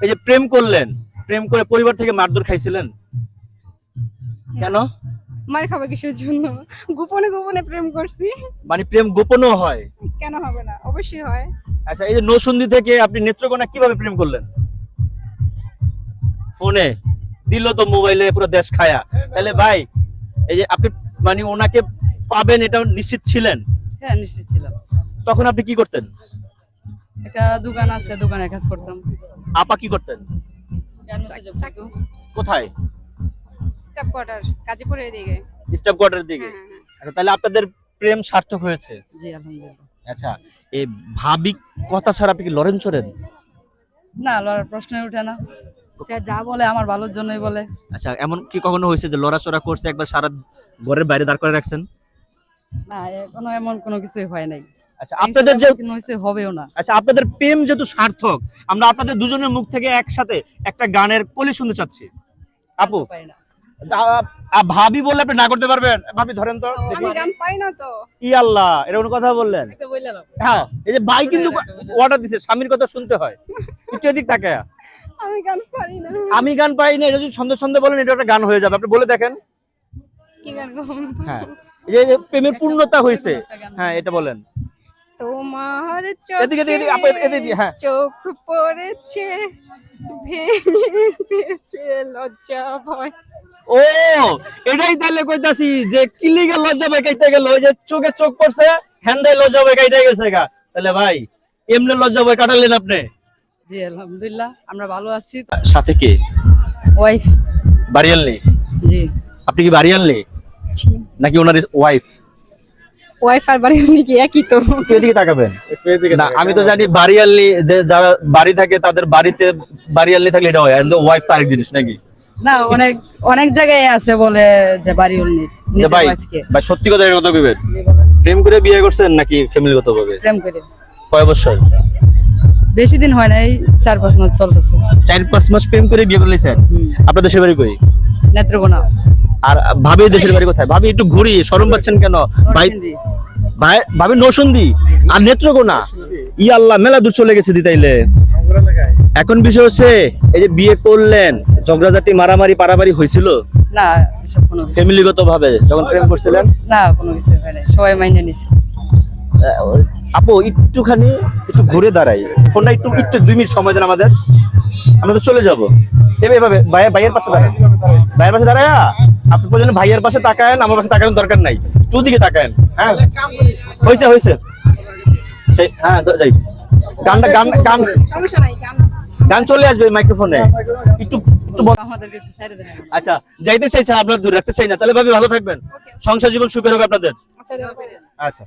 এই যে প্রেম করলেন, প্রেম করে পরিবার থেকে মারধর খাইছিলেন কেন? মার খাওয়া কিসের জন্য? গোপনে গোপনে প্রেম করছি। মানে প্রেম গোপনও হয়? কেন হবে না, অবশ্যই হয়। আচ্ছা, এই যে নৌসন্দি থেকে আপনি নেত্রকোনা কিভাবে প্রেম করলেন? ফোনে দিল তো, মোবাইলে পুরো দেশ খায়া। তাহলে ভাই এই যে আপনি মানে ওনাকে পাবেন এটা নিশ্চিত ছিলেন? হ্যাঁ নিশ্চিত ছিলাম। তখন আপনি কি করতেন? একটা দোকান আছে, দোকানে কাজ করতাম। আপা কি করতেন? কোথায়? স্টাফ কোয়ার্টার, গাজীপুরের দিকে। স্টাফ কোয়ার্টারের দিকে। হ্যাঁ, হ্যাঁ। আচ্ছা, তাহলে আপনাদের প্রেম সার্থক হয়েছে? জি আলহামদুলিল্লাহ। আচ্ছা, এই ভাবি কথা ছাড়া আপনি কি লড়েন চড়েন? না, লড়ার প্রশ্নই ওঠে না। সে যা বলে আমার ভালোর জন্যই বলে। আচ্ছা, এমন কি কখনো হয়েছে যে লড়াচড়া করছে, একবার সারা ঘরের বাইরে দাঁড় করে রাখছেন? না, এখনো এমন কোনো কিছুই হয় নাই। আচ্ছা, আপনাদের যে কোনো কিছু হবেও না। আচ্ছা, আপনাদের প্রেম যেহেতু সার্থক, আমরা আপনাদের দুজনের মুখ থেকে একসাথে একটা গানের কলি শুনতে চাচ্ছি। আপু, পারি না। ভাবি বললে আপনি না করতে পারবেন? ভাবি ধরেন তো দেখি। আমি গান পাই না তো। ই আল্লাহ, এরকম কথা বললেন? একটা বইলা দাও। হ্যাঁ, এই যে ভাই কিন্তু অর্ডার দিছে, স্বামীর কথা শুনতে হয়। একটু এদিক তাকায়া। আমি গান পারি না। আমি গান পাই না, এটা যদি সন্দেহ সন্দেহ বলেন এটা একটা গান হয়ে যাবে। আপনি বলে দেখেন। কি গান গো? হ্যাঁ, এই যে প্রেমের পূর্ণতা হয়েছে। হ্যাঁ, এটা বলেন। তোমার এদিকে এদিকে আপু, এদিকে। হ্যাঁ, চোখ পড়েছে, ভেঙে গেছে লজ্জা ভয়। ও এটাই তাহলে কইতাছি যে কিলিগে লজ্জা পাই কাইতে গেল, ওই যে চোখে চোখ পড়ছে, হ্যান্ডাই লজ্জা পাই কাইতে গেছে গা। তাহলে ভাই এমনি লজ্জা পাই কাটালেন আপনি? জি আলহামদুলিল্লাহ, আমরা ভালো আছি। সাথে কে? ওয়াইফ। বাড়ি আনলি? জি। আপনি কি বাড়ি আনলি নাকি ওনার ওয়াইফ? ওয়াইফ আর বাড়ি কি একই তো? এদিকে তাকাবেন না, আমি তো জানি বাড়ি আনলি যে যারা বাড়ি থাকে তাদের বাড়িতে বাড়ি আনলি থাকলে এটা হয়, ওয়াইফ তো আরেক জিনিস নাকি? না, অনেক অনেক জায়গায় আছে বলে যে বাড়ি উনি যে ভাই ভাই সত্যি কথা কথা কইবেন, প্রেম করে বিয়ে করছেন নাকি ফ্যামিলিগত ভাবে? প্রেম করে। কয় বছর? বেশি দিন হয় নাই, 4-5 মাস চলতেছে। 4-5 মাস প্রেম করে বিয়ে করলেছেন? আপনাদের দেশের বাড়ি কই? নেত্রকোনা। আর ভাবি দেশের বাড়ি কোথায়? ভাবি একটু ঘুরি, শরম পাচ্ছেন কেন? ভাই ভাই ভাবি নরসিংদী আর নেত্রকোনা। ই আল্লাহ, মেলা দূর চলে গেছে দিতাইলে। এখন বিষয় হচ্ছে এই যে বিয়ে করলেন, ঝগড়াঝাটি মারামারি পারাবারি হয়েছিল না? এসব কোনো কিছু ফ্যামিলিগত ভাবে যখন প্রেম করছিলেন? না, কোনো কিছু হয় নাই, সবাই মাইনে নিছে। আপু একটুখানি একটু ঘুরে দাঁড়াই, ফোনটা একটু একটু 2 মিনিট সময় দেন আমাদের, আমরা তো চলে যাবো। এভাবে ভাইয়ের পাশে দাঁড়ান, ভাইয়ের পাশে দাঁড়ায় আপনি পর্যন্ত ভাইয়ের পাশে তাকায়েন, আমার পাশে তাকানোর দরকার নাই, একটু দিকে তাকায়েন। হ্যাঁ, হয়েছে হয়েছে সেই। হ্যাঁ যাই, গানটা গান গান সমস্যা নাই, গান চলে আসবে মাইক্রোফোনে। একটু একটু আমাদেরকে একটু সাইডে দেন। আচ্ছা, যাইতে চাইছে, আপনার দূর রাখতে চাই না। তাহলে ভাবি ভালো থাকবেন, সংসার জীবন সুখের হোক আপনাদের। আচ্ছা। আচ্ছা।